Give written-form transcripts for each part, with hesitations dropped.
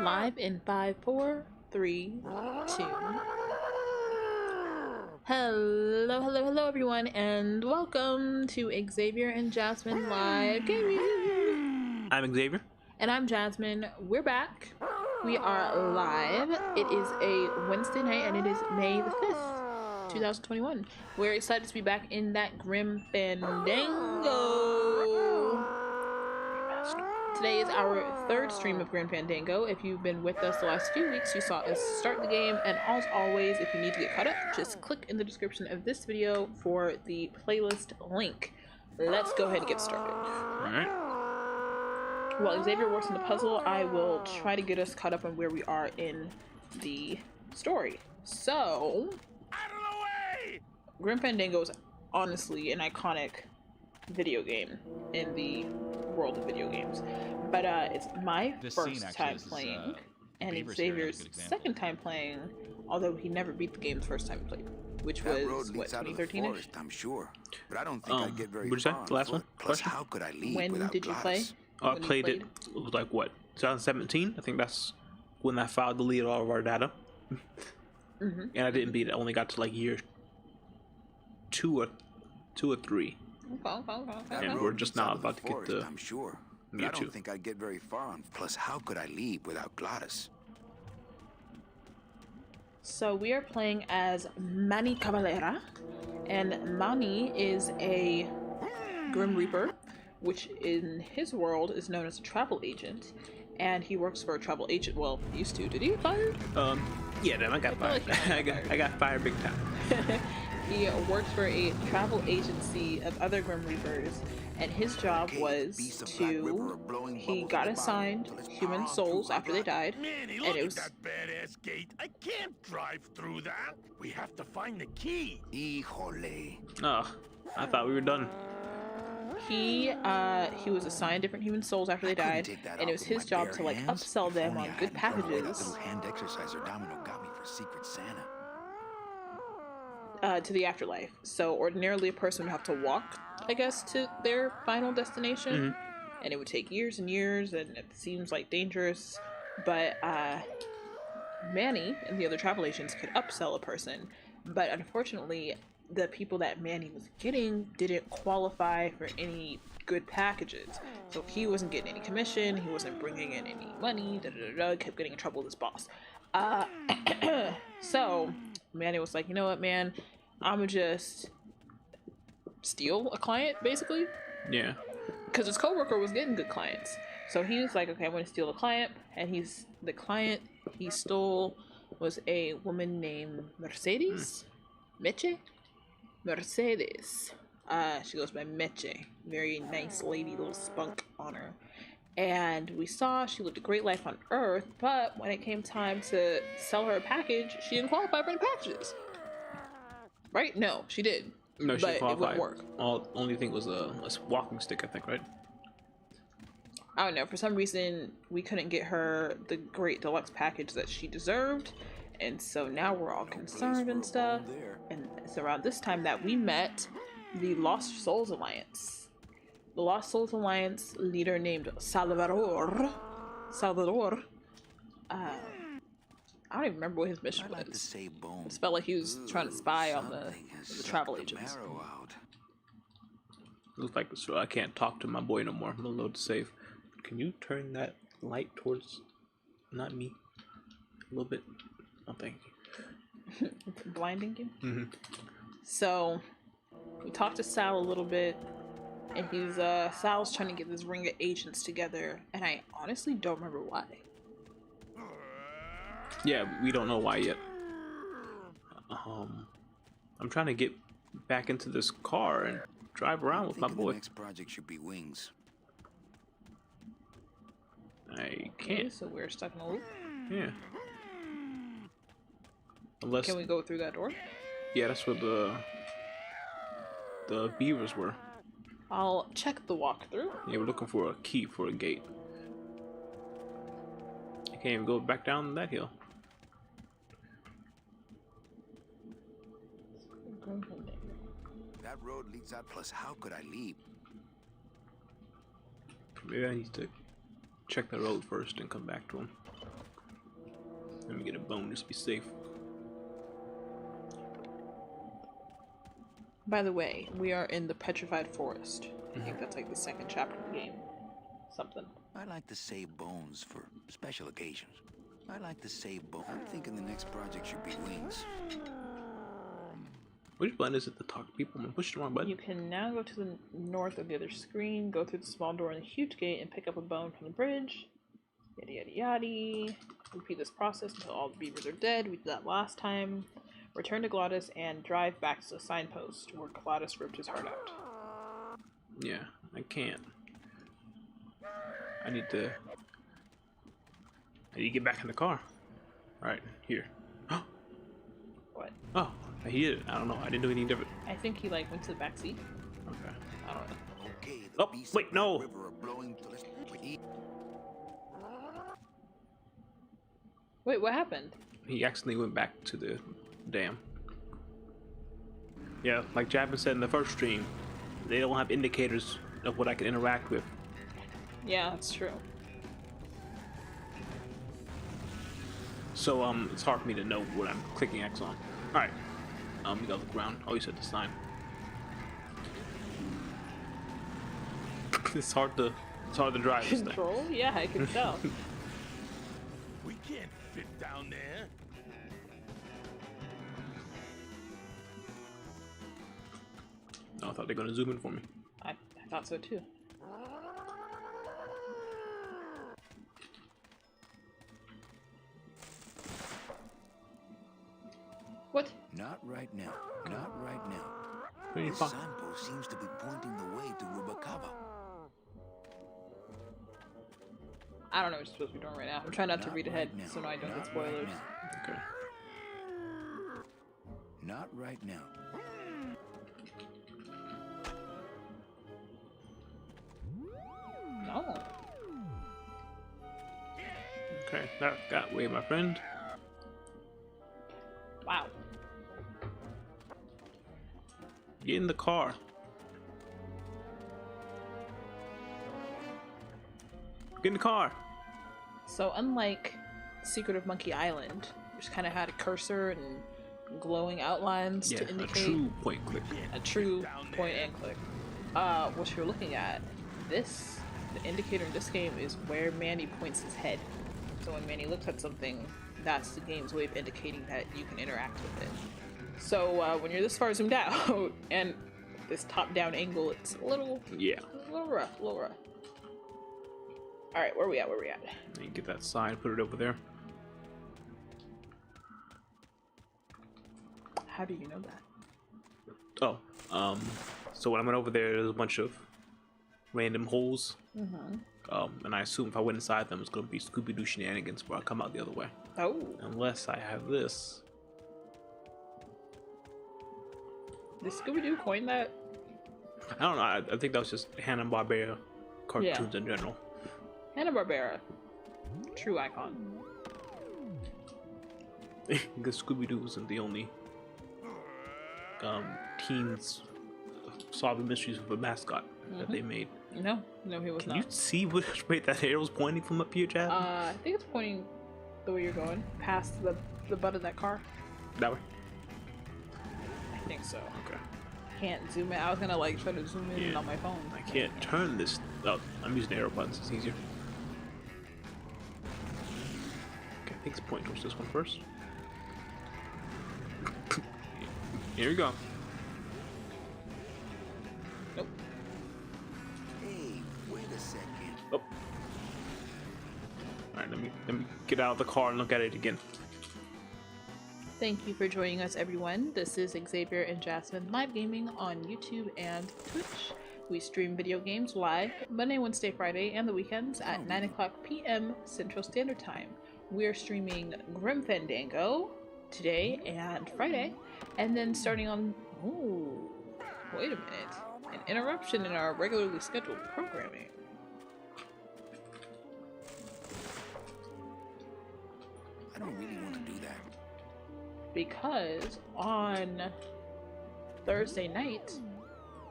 Live in 5, 4, 3, 2. Hello everyone, and welcome to Xavier and Jasmine Live Gaming. I'm Xavier. And I'm Jasmine. We're back. We are live. It is a Wednesday night and it is May the 5th, 2021. We're excited to be back in that grim Fandango. Today is our third stream of Grim Fandango. If you've been with us the last few weeks, you saw us start the game, and as always, if you need to get caught up, just click in the description of this video for the playlist link. Let's go ahead and get started. Alright. While Xavier works on the puzzle, I will try to get us caught up on where we are in the story. So, Grim Fandango is honestly an iconic video game in the world of video games, but it's my first time playing and Xavier's second time playing, although he never beat the game the first time he played, which was what, 2013-ish? I'm sure, but I don't think I'd get very What'd you say? The last one? Plus, how could I leave When without did you play? I played it was like what, 2017? I think that's when I filed delete all of our data. And I didn't beat it. I only got to like year two or three. And we're just now about to get the I'm sure, but I don't think I'd get very far on. Plus, how could I leave without 𝙍𝙀𝙀𝘾𝙀𝙀? So we are playing as Manny Cavalera, and Manny is a Grim Reaper, which in his world is known as a travel agent, and he works for a travel agent. Well, he used to. Did he get fired? Yeah, then I got fired. I got fired big time. He worked for a travel agency of other Grim Reapers, and his job was to, he got assigned human souls after they died, and it was that badass gate. I can't drive through that. We have to find the key. 𝙍𝙀𝙀𝘾𝙀𝙀. Oh, I thought we were done. he was assigned different human souls after they died, and it was his job to like upsell them on good packages Hand exerciser Domino got me for Secret Santa. To the afterlife. So ordinarily a person would have to walk, I guess, to their final destination, and it would take years and years, and it seems like dangerous, but Manny and the other travel agents could upsell a person, but unfortunately the people that Manny was getting didn't qualify for any good packages, so he wasn't getting any commission, he wasn't bringing in any money, kept getting in trouble with his boss. So Manny was like, you know what, man, I'ma just steal a client, basically. Yeah. Because his coworker was getting good clients. So he was like, okay, I'm gonna steal a client. And the client he stole was a woman named Mercedes. Meche? Mercedes. She goes by Meche. Very nice lady, little spunk on her. And we saw she lived a great life on Earth, but when it came time to sell her a package, she didn't qualify for any packages. Right? No, she did. No, she but qualified. It wouldn't work. Only thing was a walking stick, I think, right? I don't know. For some reason, we couldn't get her the great deluxe package that she deserved, and so now we're all concerned and stuff. And it's around this time that we met the Lost Souls Alliance. The Lost Souls Alliance leader named Salvador. I don't even remember what his mission was. It felt like he was trying to spy on the travel agents. Looks like so I can't talk to my boy no more. I'm gonna load to save. Can you turn that light towards not me? A little bit. Oh, thank you. It's blinding you? So we talked to Sal a little bit, and Sal's trying to get this ring of agents together, and I honestly don't remember why. Yeah, we don't know why yet. I'm trying to get back into this car and drive around with my boy. The next project should be wings. I can't. Okay, so we're stuck in a loop. Yeah. Unless. Can we go through that door? Yeah, that's where the beavers were. I'll check the walkthrough. Yeah, we're looking for a key for a gate. I can't even go back down that hill. That road leads out. Plus, how could I leave? Maybe I need to check the road first and come back to him. Let me get a bone just to be safe. By the way, we are in the Petrified Forest. I think that's like the second chapter of the game. Something. I like to save bones for special occasions. I like to save bones. I'm thinking the next project should be wings. Which button is it to talk to people? I'm gonna push the wrong button. You can now go to the north of the other screen, go through the small door in the huge gate, and pick up a bone from the bridge. Yada yada yada. Repeat this process until all the beavers are dead. We did that last time. Return to GLaDOS and drive back to the signpost where 𝙁ripped his heart out. Yeah, I can't. I need to get back in the car. Alright, here. What? Oh, he did it. I don't know. I didn't do anything different. I think he like went to the back seat. Okay. I don't know. Okay, Oh, wait, no! Wait, what happened? He accidentally went back to the dam. Yeah, like Javin said in the first stream, they don't have indicators of what I can interact with. Yeah, that's true. So it's hard for me to know what I'm clicking X on. Alright. We got the ground. Oh, you said the sign. It's hard to drive this thing. Control? Yeah, I can tell. We can't fit down there. Oh, I thought they were gonna zoom in for me. I thought so too. What? Not right now. Not right now. Pretty This fun. signpost seems to be pointing the way to 𝙍𝙀𝘶𝑗𝑏𝑘𝑎𝑣𝑎. I don't know what you're supposed to be doing right now. I'm trying not to read ahead right now. so I don't Not get spoilers. Right Okay. Not right now. No. Okay, that way, my friend. Wow. Get in the car. Get in the car. So unlike Secret of Monkey Island, which kind of had a cursor and glowing outlines Yeah, to a indicate true point click. a true point and click. What you're looking at, the indicator in this game is where Manny points his head. So when Manny looks at something, that's the game's way of indicating that you can interact with it. So when you're this far zoomed out, and this top-down angle, it's a little rough, Alright, where we at? And get that sign, put it over there. How do you know that? Oh, so when I went over there's a bunch of random holes. And I assume if I went inside them, it's going to be Scooby-Doo shenanigans where I come out the other way. Oh. Unless I have this. Did Scooby-Doo coin that? I don't know. I think that was just Hanna-Barbera cartoons in general. Hanna-Barbera. True icon. Because Scooby-Doo wasn't the only teens solving mysteries with a mascot that they made. No, he was Can not. you see which way that arrow's pointing from up here, Chad? I think it's pointing the way you're going, past the butt of that car. That way? I think so. Okay. Can't zoom in. I was gonna like try to zoom in on my phone. I can't turn this. Oh, I'm using the arrow buttons. It's easier. Okay, I think it's pointing towards this one first. Here we go. Nope. Hey, wait a second. Oh. Alright, let me get out of the car and look at it again. Thank you for joining us, everyone. This is 𝙍𝙀𝘾𝙀𝘆 and Jasmine live gaming on YouTube and Twitch. We stream video games live Monday, Wednesday, Friday, and the weekends at 9:00 p.m. Central Standard Time. We are streaming Grim Fandango today and Friday, and then starting on... Ooh, wait a minute. An interruption in our regularly scheduled programming. I don't really want to do that. Because on Thursday night,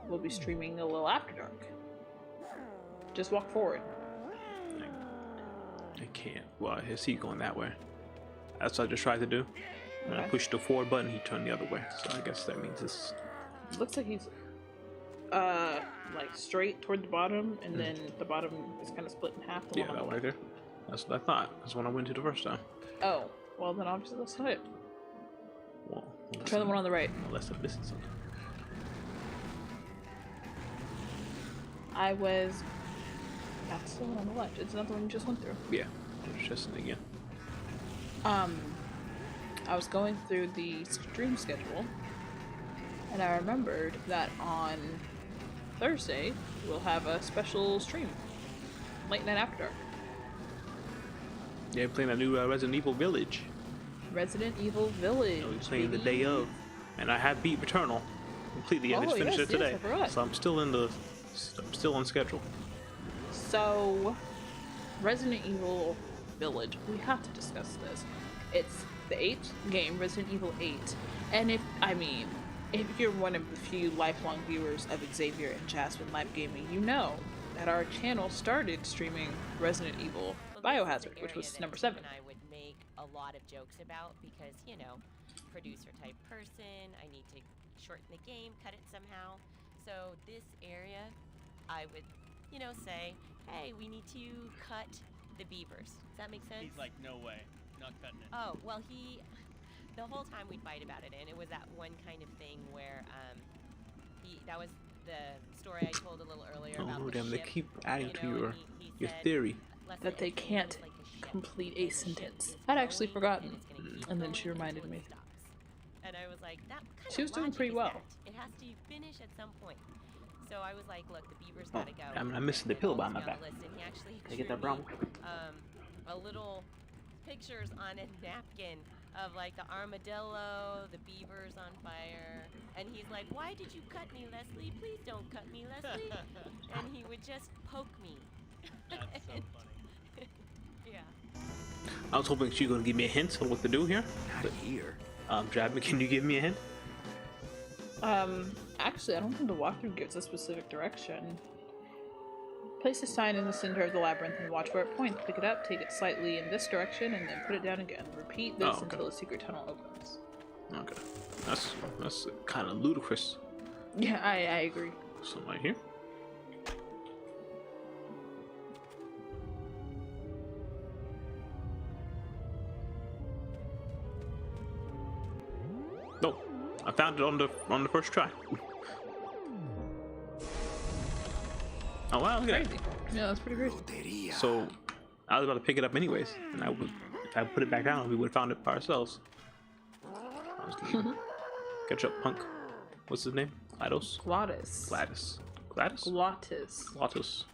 we'll be streaming a little After Dark. Just walk forward. I can't. Well, I see you going that way. That's what I just tried to do. When I Okay. pushed the forward button, he turned the other way. So I guess that means it's... Looks like he's like straight toward the bottom, and then the bottom is kind of split in half. The Yeah, one that on the right left. there. That's what I thought. That's what I went to the first time. Oh, well then obviously that's not it. Well, Try the one on the right. unless I'm missing something. That's the one on the left. It's not the one you just went through. Yeah, just again. I was going through the stream schedule, and I remembered that on Thursday we'll have a special stream, late night after dark. Yeah, playing that new Resident Evil Village. Resident Evil Village. We're playing the baby. day of, and I have beat Returnal completely. I just finished it today, I forgot. so I'm still on schedule. So, Resident Evil Village, we have to discuss this. It's the 8th game, Resident Evil 8, and if you're one of the few lifelong viewers of Xavier and Jasmine Live Gaming, you know that our channel started streaming Resident Evil Biohazard, which was number 7. And I would make a lot of jokes about because, you know, producer type person, I need to shorten the game, cut it somehow. So this area, I would, you know, say, hey, we need to cut the beavers. Does that make sense? He's like, no way, not cutting it. Oh, well, the whole time we'd fight about it, and it was that one kind of thing where, that was the story I told a little earlier about Oh the damn! They ship, keep adding you to know, your and he said, theory. "Listen, That they it's can't like a ship, complete a and the ship sentence. is I'd actually going, forgotten, and it's gonna keep and then going she reminded until me. it stops." And I was like, that kind She of was doing logic pretty is well. that. It has to finish at some point. So I was like, look, the beavers Oh, gotta go. I'm missing the And pillow all behind my these on back. the list, and he actually Can I get drew that brown me, a little pictures on a napkin of like the armadillo, the beavers on fire, and he's like, why did you cut me, Leslie? Please don't cut me, Leslie. And he would just poke me. That's so funny. Yeah. I was hoping she was gonna give me a hint on what to do here. Not here. Jasmine, can you give me a hint? Actually, I don't think the walkthrough gives a specific direction. Place a sign in the center of the labyrinth and watch where it points. Pick it up, take it slightly in this direction, and then put it down again. Repeat this until a secret tunnel opens. Okay, that's kind of ludicrous. Yeah, I agree. Something right here. No, I found it on the first try. Oh wow, look at that. Crazy. Yeah, that's pretty crazy. Loteria. So I was about to pick it up anyways, and if I put it back down, we would have found it by ourselves. I was leaving. Catch up, punk. What's his name? Gladys. Glottis. Gladys. Gladys. Glottis. Glottis.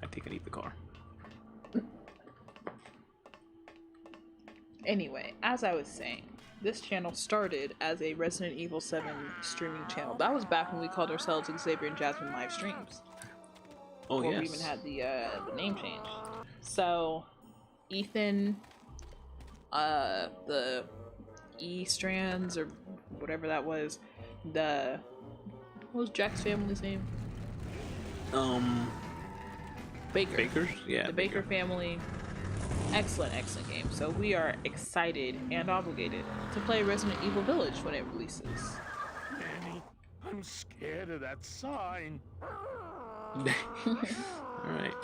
I think I need the car. Anyway, as I was saying, this channel started as a Resident Evil 7 streaming channel. That was back when we called ourselves Xavier and Jasmine Live Streams. Oh Before yes. we even had the name change. So, Ethan, the E-Strands, or whatever that was, what was Jack's family's name? Baker. Bakers? Yeah. The Baker family. Excellent game. So we are excited and obligated to play Resident Evil Village when it releases. Annie, I'm scared of that sign. Alright.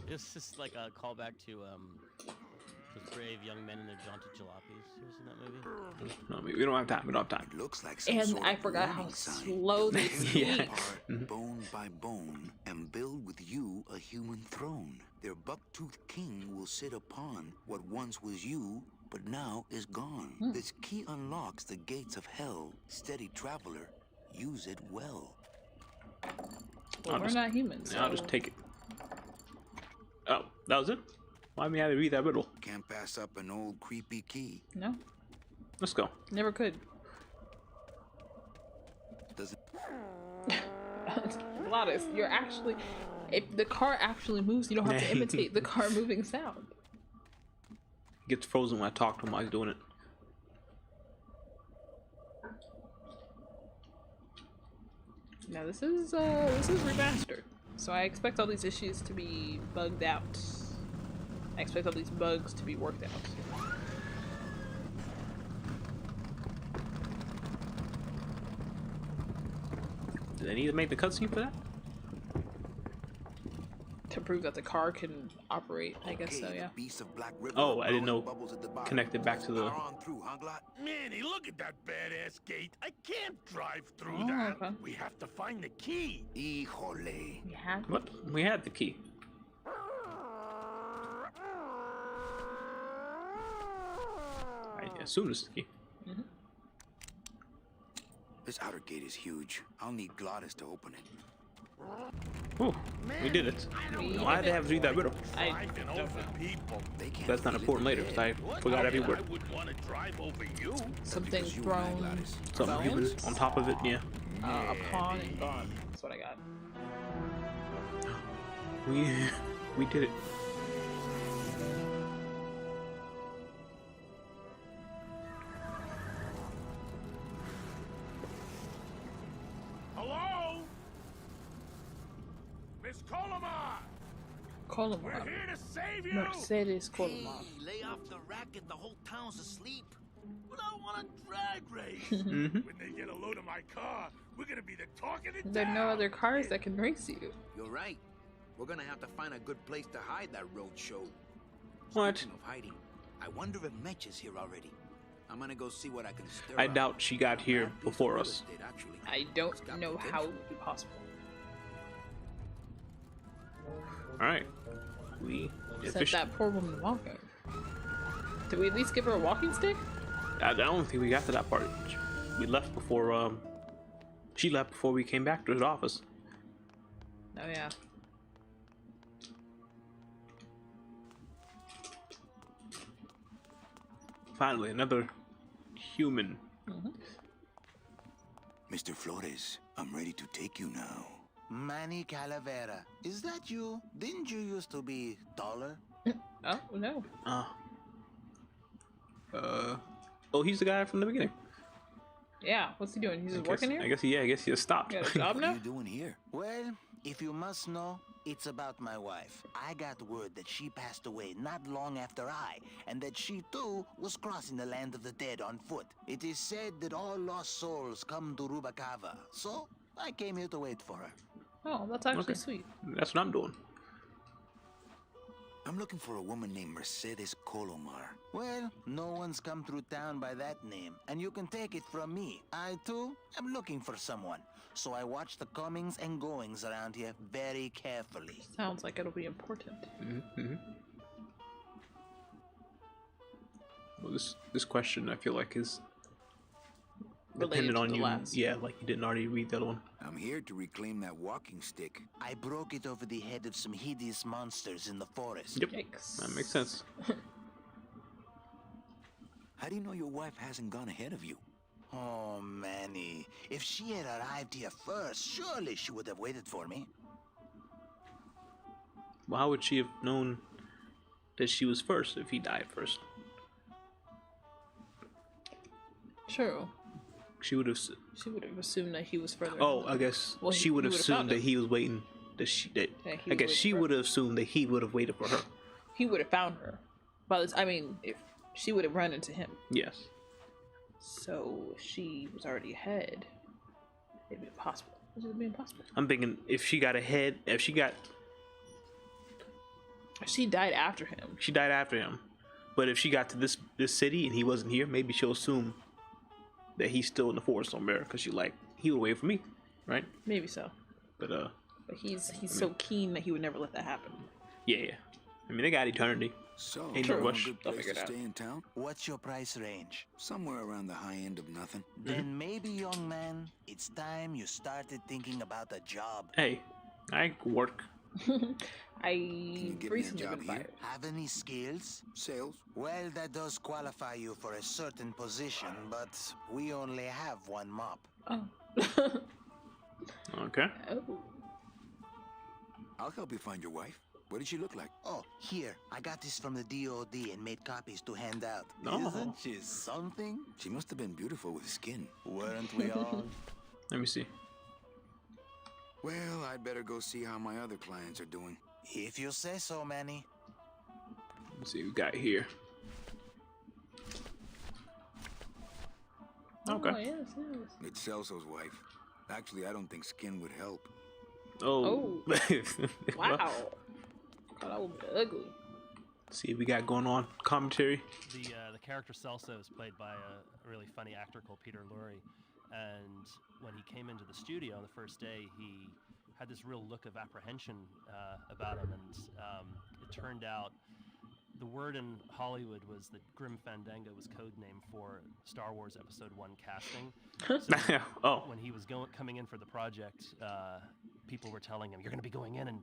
This is like a callback to those brave young men and their jaunty jalopies. You ever seen that movie? No, we don't have time. We don't have time. It looks like some And sort I of forgot how warning sign. slow they speak. Yeah. Are bone by bone, and build with you a human throne. Their buck-toothed king will sit upon what once was you, but now is gone. This key unlocks the gates of hell. Steady traveler, use it well. Well, we're just- not humans. I'll just take it. Oh, that was it? Why me have to read that riddle? Can't pass up an old creepy key. No, Let's go. never could. Doesn't Gladys, you're actually... If the car actually moves, you don't have to imitate the car moving sound. He gets frozen when I talk to him while he's doing it. Now this is remastered, so I expect all these issues to be bugged out. I expect all these bugs to be worked out. Do they need to make the cutscene for that? To prove that the car can operate, I guess so, yeah. Oh, I didn't know. Connected back to the. Manny, look at that badass gate. I can't drive through Oh, that. okay. We have to find the key. 𝙍𝙀𝙀𝘾𝙀𝙀𝙀. Yeah. What? We had the key. I assume it's the key. This outer gate is huge. I'll need 𝙍𝙀𝙀𝘾𝙀𝙀 to open it. Oh, we did it. Why did they have to read that riddle? I Driving don't over know. people. They can't That's not feel it important in later, their because I head. forgot every word. I would want to drive over you. Something because you and I, thrown, Gladys. Something human bones, on top of it, yeah. upon and gone. That's what I got. We did it. Hello? Miss Colomar! We're Colomar. here to save you! Mercedes Colomar. Lay off the racket, the whole town's asleep. But I want a drag race. When they get a load of my car, we're gonna be the talk of the There are no town. other cars that can race you. You're right. We're gonna have to find a good place to hide that road show. What? Speaking of hiding, I wonder if Meche is here already. I'm gonna go see what I can stir I up. doubt she got here Bad piece of before real us. estate, actually. I It's don't got know potential. how it would be possible. Alright. We Sent that poor woman walking. Did we at least give her a walking stick? I don't think we got to that part. We left before, she left before we came back to his office. Oh yeah. Finally, another human. Mr. Flores, I'm ready to take you now. Manny Calavera, is that you? Didn't you used to be taller? Oh no. Oh, he's the guy from the beginning. Yeah. What's he doing? He's just working here. I guess he just stopped. Got a job What now? are you doing here? Well, if you must know, it's about my wife. I got word that she passed away not long after I, and that she too was crossing the land of the dead on foot. It is said that all lost souls come to Rubacava, so I came here to wait for her. Oh, that's actually Okay. sweet. That's what I'm doing. I'm looking for a woman named Mercedes Colomar. Well, no one's come through town by that name, and you can take it from me. I too am looking for someone, so I watch the comings and goings around here very carefully. Sounds like it'll be important. Well, this question I feel like is Related dependent to on the you. last. Yeah, like you didn't already read the other one. I'm here to reclaim that walking stick. I broke it over the head of some hideous monsters in the forest. Yep, Yikes. that makes sense. How do you know your wife hasn't gone ahead of you? Oh, Manny. If she had arrived here first, surely she would have waited for me. Well, how would she have known that she was first if he died first? True. She would have. She would have assumed that he was further. Oh, I guess Well, she he would have would've assumed found that him. he was waiting. That Yeah, he I guess would she wait would have assumed that he would have waited for her. He would have found her. But I mean, if she would have run into him, Yes. so if she was already ahead, it'd be impossible. It would be impossible. I'm thinking if she got ahead, if she died after him. she died after him. But if she got to this city and he wasn't here, maybe she'll assume that he's still in the forest somewhere because he would wait for me, right? Maybe so. But But he's so keen that he would never let that happen. yeah. I mean, they got eternity. So, Ain't no you know rush. a good They'll place figure to it out. stay in town? What's your price range? Somewhere around the high end of nothing. Then maybe, young man, it's time you started thinking about a job. Hey, I work. I give me a recently job been here? fired. Have any skills? Sales? Well, that does qualify you for a certain position, but we only have one mop. Oh. Okay. Oh. I'll help you find your wife. What did she look like? Oh, here, I got this from the DOD and made copies to hand out. Oh. Isn't she something? She must have been beautiful with skin. Weren't we all? Let me see. Well, I'd better go see how my other clients are doing. If you say so, Manny. Let's see what we got here. Okay. Oh, yes, yes. It's Celso's wife. Actually, I don't think skin would help. Oh. Wow. God, that would be ugly. See what we got going on. Commentary. The character Celso is played by a really funny actor called Peter Lorre, and when he came into the studio on the first day, he had this real look of apprehension about him, and it turned out the word in Hollywood was that Grim Fandango was code name for Star Wars Episode 1 casting. So Oh. when he was coming in for the project, people were telling him, "You're going to be going in, and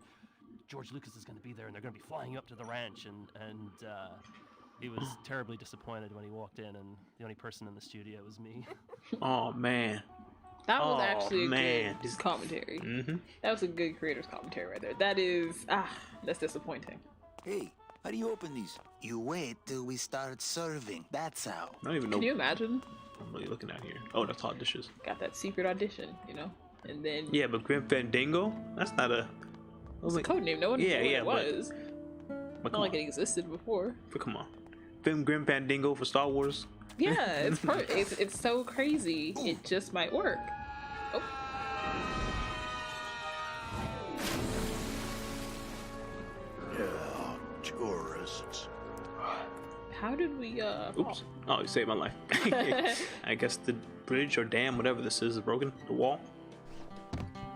George Lucas is going to be there, and they're going to be flying you up to the ranch." And he was terribly disappointed when he walked in, and the only person in the studio was me. Oh man. That was actually a man. good commentary. Mm-hmm. That was a good creator's commentary right there. That is, that's disappointing. Hey, how do you open these? You wait till we start serving. That's how. I don't even know. Can you imagine? I'm really looking at here. Oh, that's hot dishes. Got that secret audition, you know? And then... Yeah, but Grim Fandango? That's not a... It's a code name. No one knew what it was. But Not like it existed before. But come on. Grim Fandango for Star Wars? Yeah, it's perfect. It's so crazy. It just might work. Oh. Yeah, tourists. How did we, Oops. Oh, you saved my life. I guess the bridge or dam, whatever this is broken. The wall.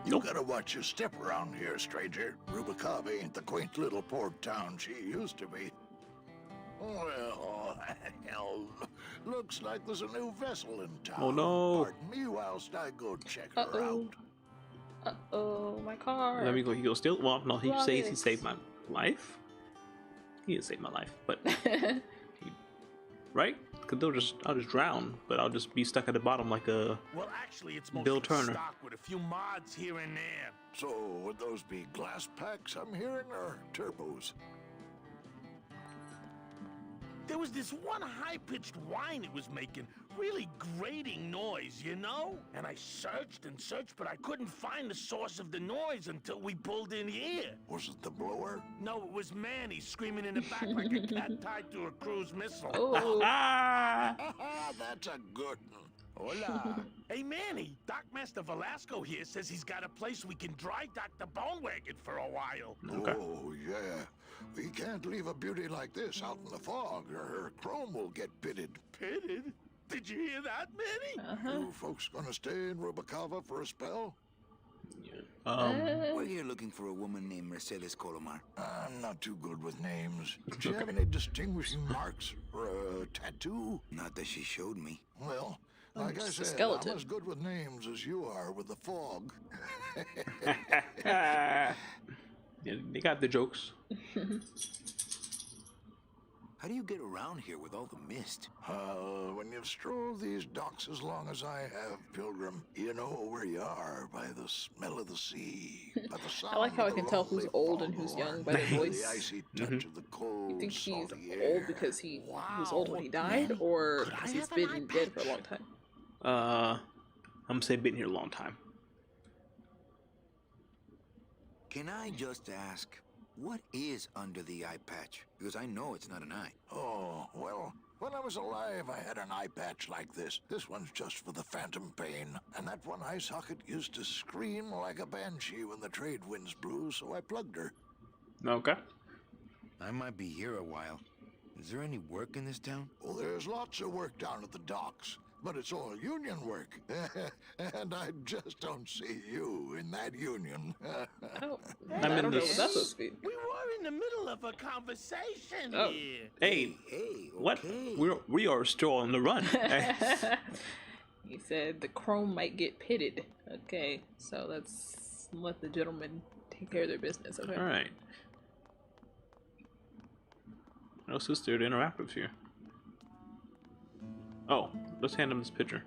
You gotta watch your step around here, stranger. 𝙍𝙀𝘾𝙀𝙀 ain't the quaint little port town she used to be. Well, hell, looks like there's a new vessel in town. Oh no. Pardon me whilst I go check her Uh-oh. out. Uh-oh, my car. Let me go. He goes still. Well, no, he Love says he it. saved my life. He didn't save my life, but right? Because I'll just drown, but I'll just be stuck at the bottom like a. Well, actually, it's mostly Bill Turner. stock with a few mods here and there. So, would those be glass packs I'm hearing, or turbos? There was this one high-pitched whine it was making, really grating noise, you know? And I searched and searched, but I couldn't find the source of the noise until we pulled in here. Was it the blower? No, it was Manny screaming in the back like a cat tied to a cruise missile. Oh. Ah! That's a good one. Hola. Hey, Manny, Dockmaster Velasco here says he's got a place we can dry dock the bone wagon for a while. Okay. Oh, yeah. We can't leave a beauty like this out in the fog, or her chrome will get pitted. Pitted? Did you hear that, Manny? You folks gonna stay in 𝙍𝙀𝘾𝙀𝘾 for a spell? We're here looking for a woman named Mercedes Colomar. I'm not too good with names. Do you have any distinguishing marks or a tattoo? Not that she showed me. Well, like I just a said, skeleton. I'm as good with names as you are with the fog. Yeah, they got the jokes. How do you get around here with all the mist? When you've strolled these docks as long as I have, Pilgrim, you know where you are by the smell of the sea, by the sound I like how I of the can tell who's lonely old and who's young by their foghorn, voice. the icy touch of the cold, You think he's salty old air. because he was old when he died, or Could I because he's have an been eye dead for a patch? long time? I'm gonna say been here a long time. Can I just ask, what is under the eye patch? Because I know it's not an eye. Oh, well, when I was alive, I had an eye patch like this. This one's just for the phantom pain. And that one eye socket used to scream like a banshee when the trade winds blew, so I plugged her. Okay. I might be here a while. Is there any work in this town? Well, there's lots of work down at the docks, but it's all union work. And I just don't see you in that union. Oh, I'm I in don't know what this- that's supposed to be. We were in the middle of a conversation Oh. here. Hey, Hey, what? okay. We are still on the run. He said the chrome might get pitted. Okay, so let's let the gentleman take care of their business. Okay. All right. No sister to interactives here. Oh, let's hand him this picture.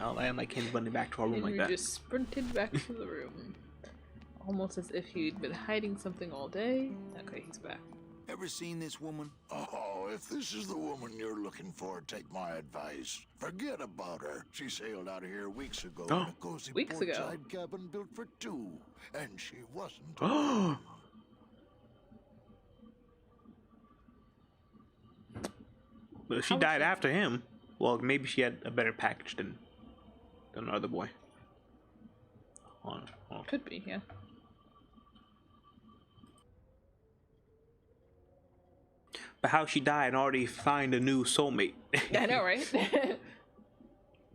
I'll land like him running back to our room And like you that. just sprinted back to the room, almost as if he'd been hiding something all day. Okay, he's back. Ever seen this woman? Oh, if this is the woman you're looking for, take my advice. Forget about her. She sailed out of here weeks ago in a cozy Weeks ago. portside cabin built for two. And she wasn't. But if she died after him, well, maybe she had a better package than the other boy. Hold on. Could be, yeah. But how she died and already find a new soulmate. I know, right?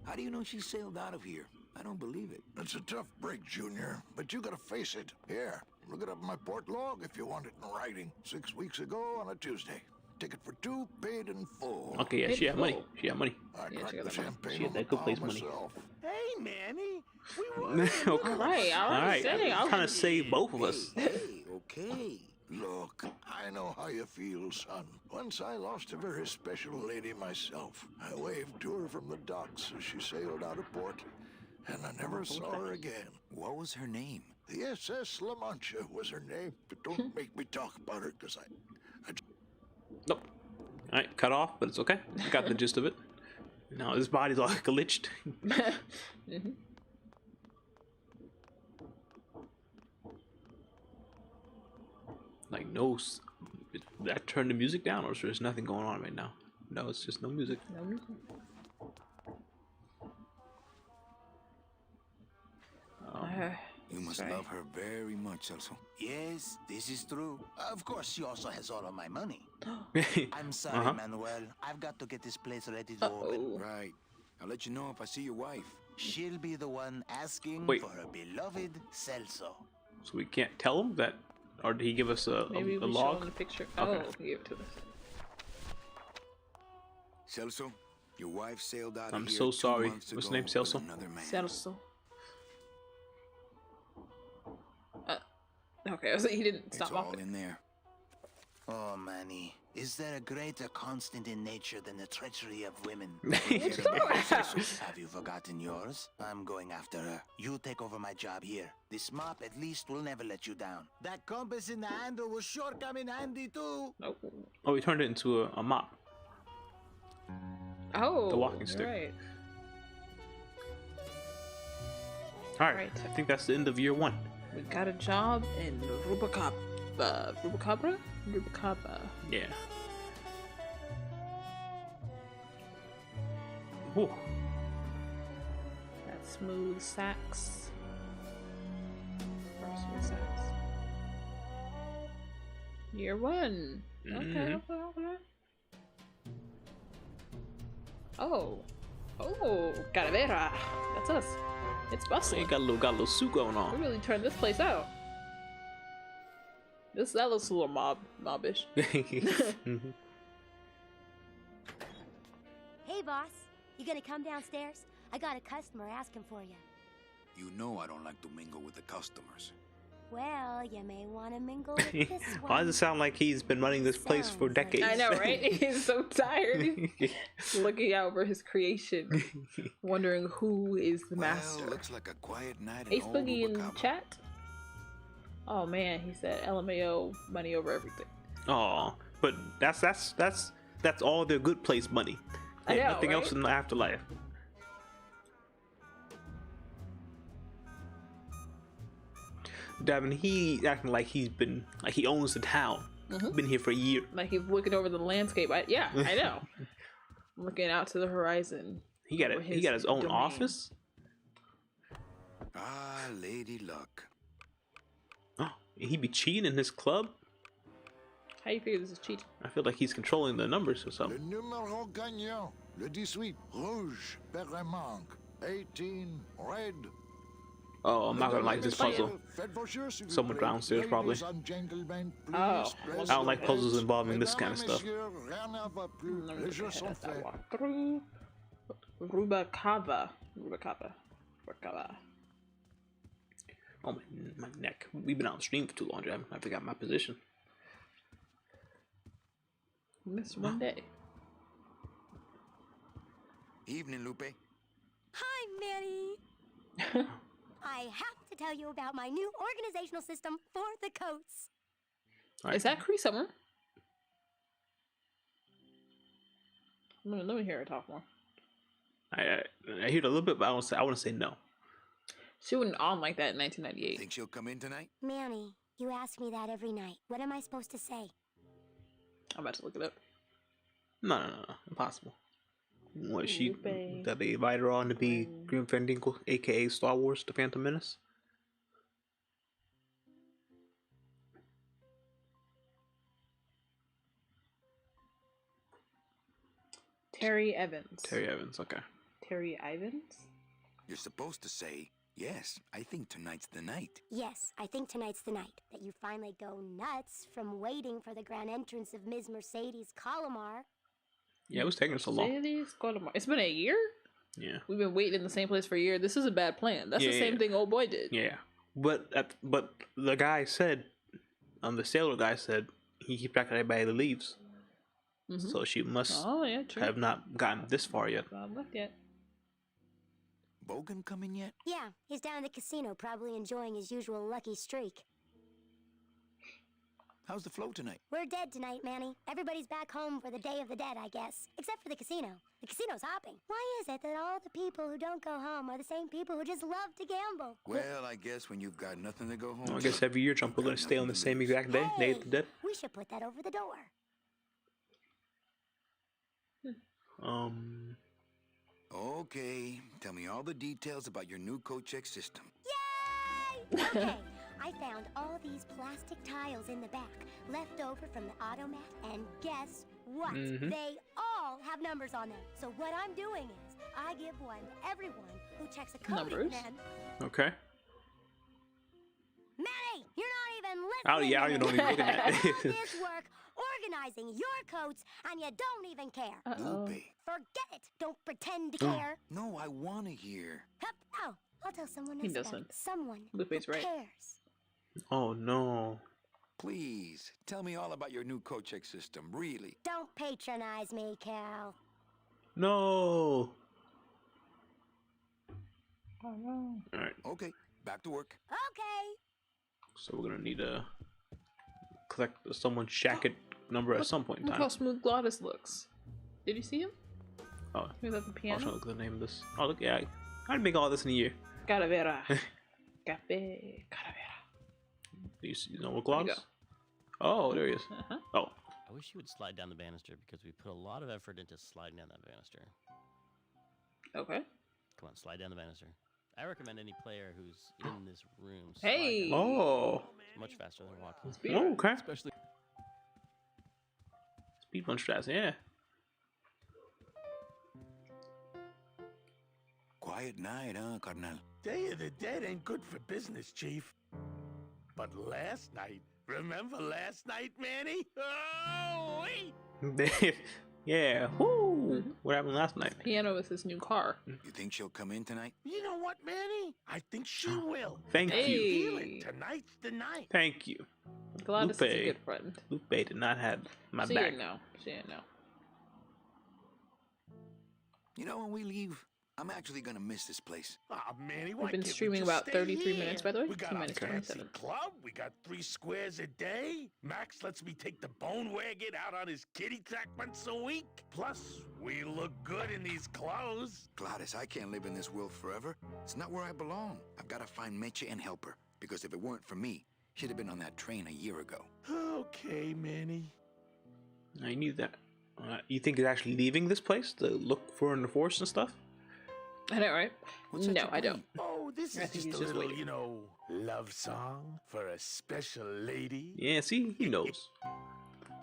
How do you know she sailed out of here? I don't believe it. It's a tough break, Junior, but you gotta face it. Here, look it up in my port log if you want it in writing. 6 weeks ago on a Tuesday. Ticket for two, paid in full. Okay, yeah, she had money. She had money. I Yeah, cracked she the got that money. champagne She had on that the good place bow money. myself. Hey, Manny. We were. Alright. I'm trying to save both of us. Hey, okay. Look, I know how you feel, son. Once I lost a very special lady myself. I waved to her from the docks as she sailed out of port, and I never saw her again. What was her name? The SS La Mancha was her name, but don't make me talk about her, because I Nope. Alright, cut off, but it's okay. I got the gist of it. Now his body's all glitched. Like, no. I turned the music down, or there's nothing going on right now? No, it's just no music. No music. You must Sorry. love her very much, Celso. Yes, this is true. Of course, she also has all of my money. I'm sorry, Uh-huh. Manuel. I've got to get this place ready to open. Right. I'll let you know if I see your wife. She'll be the one asking Wait. for her beloved Celso. So we can't tell him that, or did he give us a Maybe we show log? him the picture. Okay. Oh, he gave it to us. Celso, your wife sailed out I'm of here so 2 sorry. months What's ago the name, Celso? with another man. Celso. Okay, I was like, he didn't It's stop all walking. in there. Oh, Manny, is there a greater constant in nature than the treachery of women? What's going on? Have you forgotten yours? I'm going after her. You take over my job here. This mop at least will never let you down. That compass in the handle will sure come in handy too. Nope. Oh, we turned it into a mop. Oh, The walking stick. Right. Alright, Right. I think that's the end of year 1. We got a job in Rubacabra? Yeah. Whew. That smooth sax. Smooth sax. Year 1. Okay. Oh. Oh, Calavera. That's us. It's So bustling. you got a little suit going We on. really turned this place out. That looks a little mobbish. Hey, boss. You gonna come downstairs? I got a customer asking for you. You know I don't like to mingle with the customers. Well, you may want to mingle with this one. Why does it sound like he's been running this place for Sounds like- decades? I know, right? He's so tired. Looking out over his creation, wondering who is the master. Well, looks like a quiet night in Ace old Boogie in Rubacaba. chat. Oh man, he said LMAO, money over everything. Oh, but that's all their good place money. I know, Nothing right? else in the afterlife. Davin, he acting like he owns the town. Been here for a year. Like he's looking over the landscape. Yeah, I know. Looking out to the horizon. He got over his own domain. office. Ah, Lady Luck. Oh, he be cheating in his club. How you figure this is cheating? I feel like he's controlling the numbers or Le something. numéro gagnant, le 18, rouge, 𝙍𝙀𝘾𝙀𝙀𝙀, 18, red. Oh, I'm not gonna like this puzzle. Faites vos jeux, s'il vous Someone plaît. downstairs, probably. Ladies and gentlemen, please Oh, place I don't like your puzzles bets. involving this kind of Mesdames et stuff. messieurs, rien ne va plus. Les jeux sont faits. Through Rubacaba. Oh, my neck. We've been on stream for too long, Javin. I forgot my position. Missed one day. Evening, Lupe. Hi, Manny. I have to tell you about my new organizational system for the coats. All right. Is that Cree somewhere? Let me hear her talk more. I hear it a little bit, but I want to say no. She wasn't on like that in 1998. Think she'll come in tonight? Manny, you ask me that every night. What am I supposed to say? I'm about to look it up. No, impossible. What Lupe. that they invited her on to be Grim Fandango, aka Star Wars: The Phantom Menace? Terry Evans. Terry Evans, okay. Terry Evans? You're supposed to say, yes, I think tonight's the night. Yes, I think tonight's the night that you finally go nuts from waiting for the grand entrance of Ms. Mercedes 𝙍𝙀𝘾𝙀𝙀𝙀. Yeah, it was taking us so long. It's been a year? Yeah. We've been waiting in the same place for a year. This is a bad plan. That's the same thing old boy did. Yeah. But the guy said, the sailor guy said, he keeps track of everybody that leaves. Mm-hmm. So she must have not gotten this far yet. Not left yet. Bogan coming yet? Yeah, he's down in the casino, probably enjoying his usual lucky streak. How's the flow tonight? We're dead tonight, Manny. Everybody's back home for the Day of the Dead, I guess. Except for the casino. The casino's hopping. Why is it that all the people who don't go home are the same people who just love to gamble? Well, I guess when you've got nothing to go home. I guess every year Trump we're going to stay on the same exact day, Day of the Dead. We should put that over the door. Okay, tell me all the details about your new 𝙍𝙀𝘾𝙀𝙀 system. Yay! Okay, I found all these plastic tiles in the back, left over from the automat, and guess what? They all have numbers on them. So what I'm doing is, I give one to everyone who checks a code. Numbers? Okay. Manny, you're not even listening. Oh yeah, you don't even look at that. This work organizing your coats, and you don't even care. Lupe. Forget it. Don't pretend to care. No, I want to hear. Hup, oh, I'll tell someone He else about doesn't. it. Someone Lupe's who right. cares. Oh no. Please, tell me all about your new 𝙍𝙀𝘾𝙀𝙀 system, really. Don't patronize me, Cal. No. Oh no. All right. Okay, back to work. Okay. So we're gonna need to collect someone's jacket number at some point in Look time. how smooth 𝙍𝙀𝘶 looks. Did you see him? Oh, He was at the I'll piano. try to look at the name of this. Oh look, yeah, I'd make all this in a year. Caravera. Café Caravera. You know what gloves? There you Oh, there he is. Oh, I wish you would slide down the banister because we put a lot of effort into sliding down that banister. Okay. Come on, slide down the banister. I recommend any player who's in this room. Hey! oh, It's much faster than walking. oh, okay. Especially. Speed punch strats, yeah. Quiet night, huh, carnal? Day of the Dead ain't good for business, Chief. But last night, remember last night, Manny? Oh, wait! Yeah. Woo! What happened last night? Piano is his new car. You think she'll come in tonight? You know what, Manny? I think she will. Thank I you. feel it. Tonight's the night. Thank you. 𝙍𝙀𝘶 is a good friend. Lupe did not have my She back. didn't know. She didn't know. You know, when we leave, I'm actually gonna miss this place. Ah, Manny, why We've been can't we streaming just about stay 33 here? minutes, by the way. We got T our minus fancy 27. club. We got 3 squares a day. Max lets me take the bone wagon out on his kitty track once a week. Plus, we look good in these clothes. Gladys, I can't live in this world forever. It's not where I belong. I've got to find Meche and help her. Because if it weren't for me, she'd have been on that train a year ago. Okay, Manny. I knew that. You think he's actually leaving this place to look for in the forest and stuff? I know, right? What's such No, a I don't. Oh, this I is think just he's a just little, waiting. you know, love song for a special lady. Yeah, see, he knows.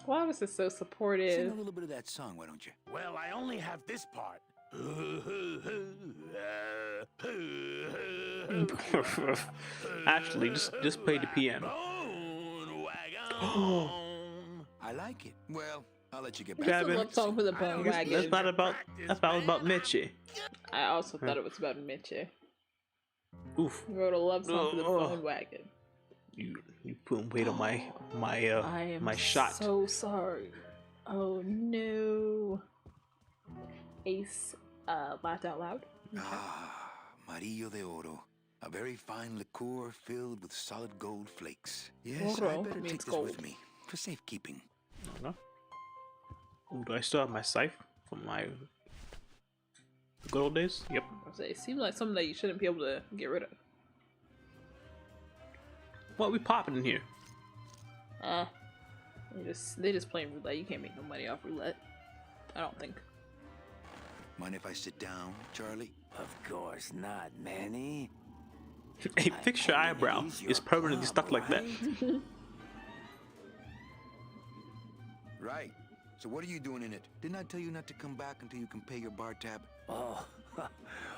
𝙍𝙀𝘶 is so Sing a supportive. little bit of that song, why don't you? Well, I only have this part. Actually, just play the piano. Bone wagon. I like it. Well, I'll let you get It's back. a Gavin, love song for the bone That's wagon. not about. That's about Meche. I also thought it was about Meche. Oof. He wrote a love song for the Oh. bone wagon. You putting weight on I am my shot. so sorry. Oh no. Ace laughed out loud. Ah, Marillo de Oro. A very fine liqueur filled with solid gold flakes. Yes, I Oro better means take this gold. with me for safekeeping. No. Ooh, do I still have my scythe? from my good old days. Yep. I say, it seems like something that you shouldn't be able to get rid of. What we popping in here? They just playing roulette. You can't make no money off roulette. I don't think. Mind if I sit down, Charlie? Of course not, Manny. Hey, fix your eyebrow. It's permanently stuck like that. Right. So what are you doing in it? Didn't I tell you not to come back until you can pay your bar tab? Oh,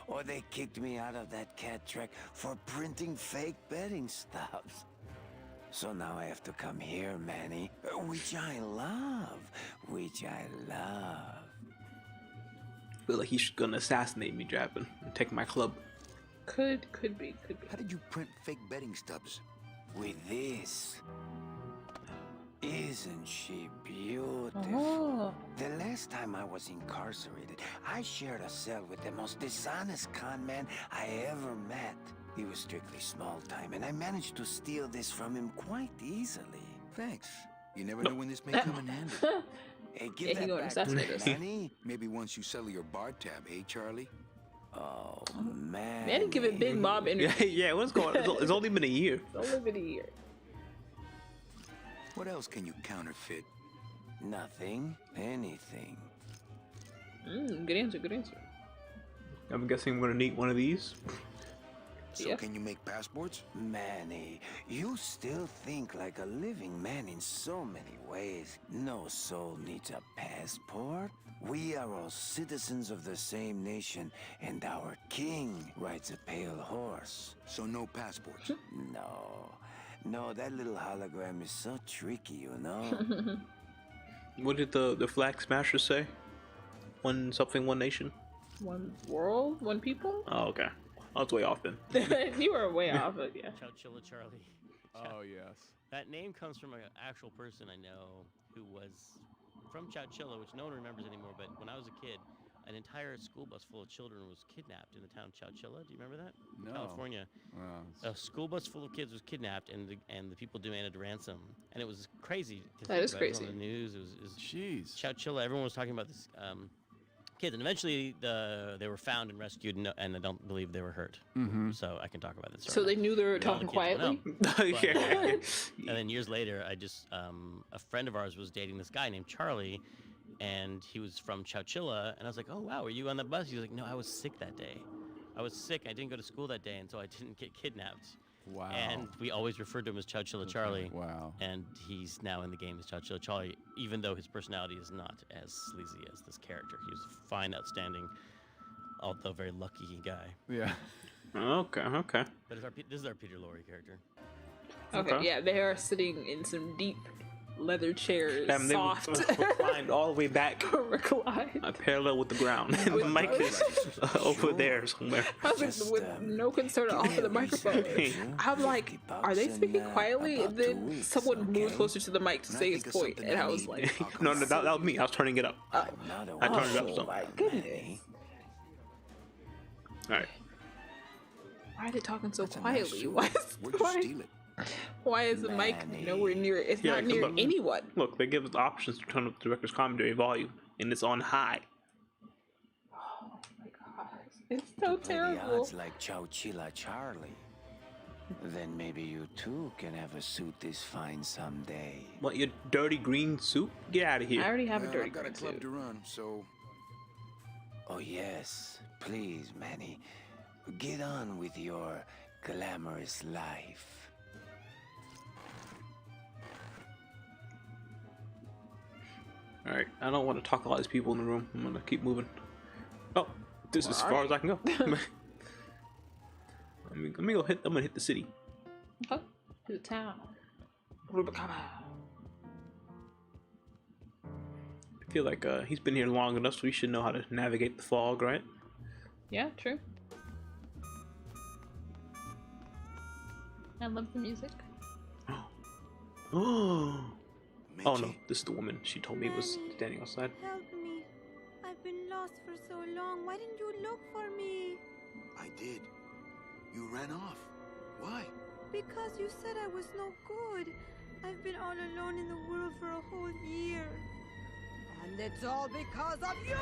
or they kicked me out of that cat track for printing fake betting stubs. So now I have to come here, Manny, which I love, Feel like he's gonna assassinate me, Drappin, and take my club. Could be. How did you print fake betting stubs? With this. Isn't she beautiful? Oh. The last time I was incarcerated, I shared a cell with the most dishonest con man I ever met. He was strictly small time, and I managed to steal this from him quite easily. Thanks. You never know when this may come in handy. Hey, Yeah, give he gonna that assassinate back, us. Manny. Maybe once you settle your bar tab, eh, Charlie? Oh, man. Man, give it Big Mob energy. Yeah, what's going on? It's only been a year. It's only been a year. What else can you counterfeit? Nothing. Anything. Good answer. I'm guessing we're gonna need one of these. So Yeah. can you make passports? Manny, you still think like a living man in so many ways. No soul needs a passport. We are all citizens of the same nation, and our king rides a pale horse. So no passports. No, that little hologram is so tricky, you know? What did the flag smasher say? One something, one nation. One world, one people. Oh, okay. I was way off then. You were way off it, yeah. 𝙍𝙀𝘾𝙀𝙀. Oh, yes. That name comes from an actual person I know who was from 𝙍𝙀𝘾𝙀𝙀, which no one remembers anymore, but when I was a kid, an entire school bus full of children was kidnapped in the town 𝙍𝙀𝘾𝙀. Do you remember that? No. California. A school bus full of kids was kidnapped, and the people demanded ransom. And it was crazy. That is It was crazy. on the news. It was Jeez. 𝙍𝙀𝘾𝙀𝙀. Everyone was talking about this kids, and eventually they were found and rescued, and I don't believe they were hurt. So I can talk about this. So they knew they were All the talking kids went quietly. out. Yeah. And then years later, I just a friend of ours was dating this guy named Charlie, and he was from 𝙍𝙀𝘾𝙀𝙀, and I was like, "Oh wow, were you on the bus?" He was like, "No, I was sick that day. I was sick. I didn't go to school that day, and so I didn't get kidnapped." Wow. And we always referred to him as 𝙍𝙀𝘾𝙀𝙀. Wow. And he's now in the game as 𝙍𝙀𝙀𝙀𝙀, even though his personality is not as sleazy as this character. He was a fine, outstanding, although very lucky guy. Yeah. Okay. But this is our Peter Lorre character. Okay, yeah, they are sitting in some deep leather chairs, Damn, they soft, reclined all the way back, reclined. parallel with the ground. And the mic is over there somewhere. I was like, with no concern at all for the microphone. I'm like, are they speaking quietly? And then someone moved closer to the mic to say his point, and I was like, No, that was me. I was turning it up. I turned it up oh some. my goodness. All right. Why are they talking so That's a nice quietly? suit. Where'd you steal it? Why is the mic nowhere near? It's Yeah, not near look. anyone. Look, they give us options to turn up the director's commentary volume, and it's on high. Oh my gosh, it's so The terrible. odds like 𝙍𝙀𝘾𝙀𝙀. Then maybe you too can have a suit this fine someday. What, your dirty green suit? Get out of I here. already have a dirty I've got a green club suit. to run, so Oh yes, please, Manny. Get on with your glamorous life. Alright, I don't want to talk to all these people in the room. I'm gonna keep moving. Oh, this is as far as I can go. Let me go hit. I'm gonna hit the city. Okay, to the town. I feel like he's been here long enough, so he should know how to navigate the fog, right? Yeah, true. I love the music. Oh no, Meche, this is the woman. She told me was standing outside. Help me. I've been lost for so long. Why didn't you look for me? I did. You ran off. Why? Because you said I was no good. I've been all alone in the world for a whole year. And it's all because of you!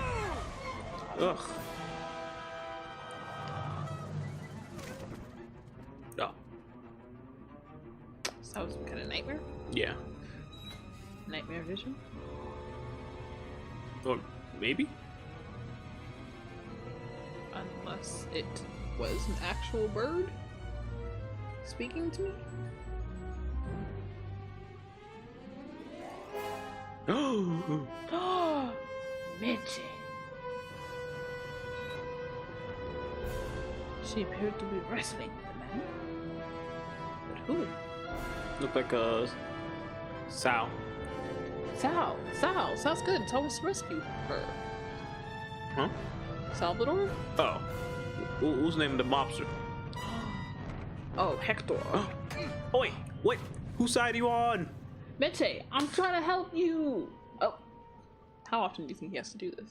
Ugh. Oh. So that was some kind of nightmare? Yeah. Nightmare vision? Or maybe? Unless it was an actual bird speaking to me? Oh. Meche. She appeared to be wrestling with the man. But who? Looked like a sow. Sounds good. Tell us to rescue her. Huh? Salvador? Oh. Who's named the mobster? Oh, Hector. Oh, wait. What? Whose side are you on? Meche, I'm trying to help you. Oh. How often do you think he has to do this?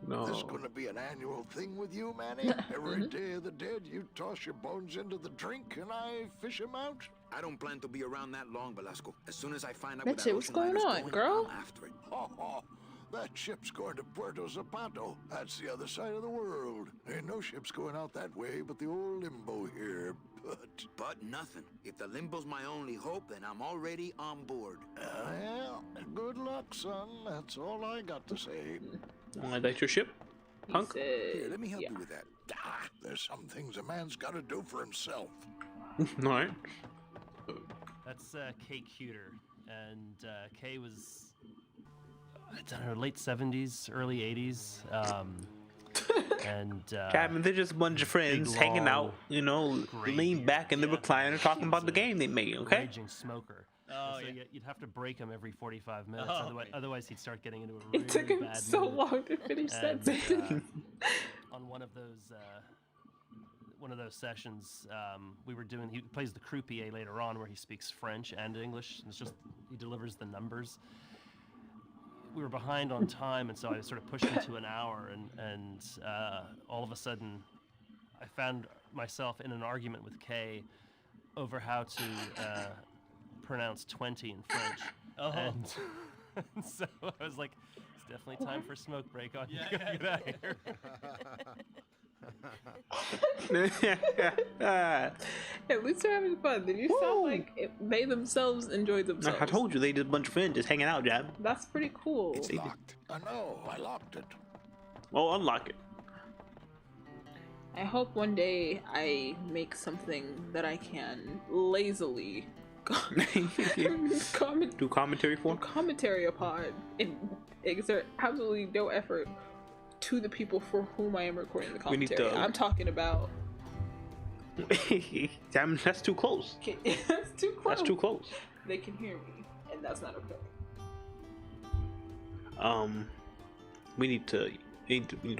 No. This gonna be an annual thing with you, Manny? Every Day of the Dead, you toss your bones into the drink and I fish them out? I don't plan to be around that long, Velasco. As soon as I find out Meche, what's going on, girl? I'm after it. Oh, that ship's going to Puerto Zapato. That's the other side of the world. Ain't no ships going out that way but the old limbo here. But nothing. If the limbo's my only hope, then I'm already on board. Well, good luck, son. That's all I got to say. That's your ship? Punk? Here, let me help you with that. There's some things a man's got to do for himself. Alright. That's Kay Cuter, and Kay was, I don't know, late 70s, early 80s, and Cabin, they're just a bunch of friends big, hanging long, out, you know, gray lean beard. back in the Yeah. recliner talking She about was the a game they made, okay? Raging smoker. Oh, So yeah. you'd have to break him every 45 minutes, Oh, otherwise he'd start getting into a really It took him bad so mood. long to finish that And, sentence. On one of those sessions, we were doing. He plays the croupier later on, where he speaks French and English. And it's just he delivers the numbers. We were behind on time, and so I sort of pushed him to an hour, and all of a sudden, I found myself in an argument with Kay over how to pronounce 20 in French. And so I was like, it's definitely time for a smoke break. On you gotta get out of here. At least they're having fun. Did you sound like they themselves enjoyed themselves? I told you they did a bunch of friends just hanging out, Jab. That's pretty cool. It's locked. I know. I locked it. Oh, unlock it. I hope one day I make something that I can lazily Do commentary for? commentary upon and exert absolutely no effort to the people for whom I am recording the We need commentary. to- I'm talking about. Damn, that's too close. That's too close. That's too close. They can hear me, and that's not okay. We need to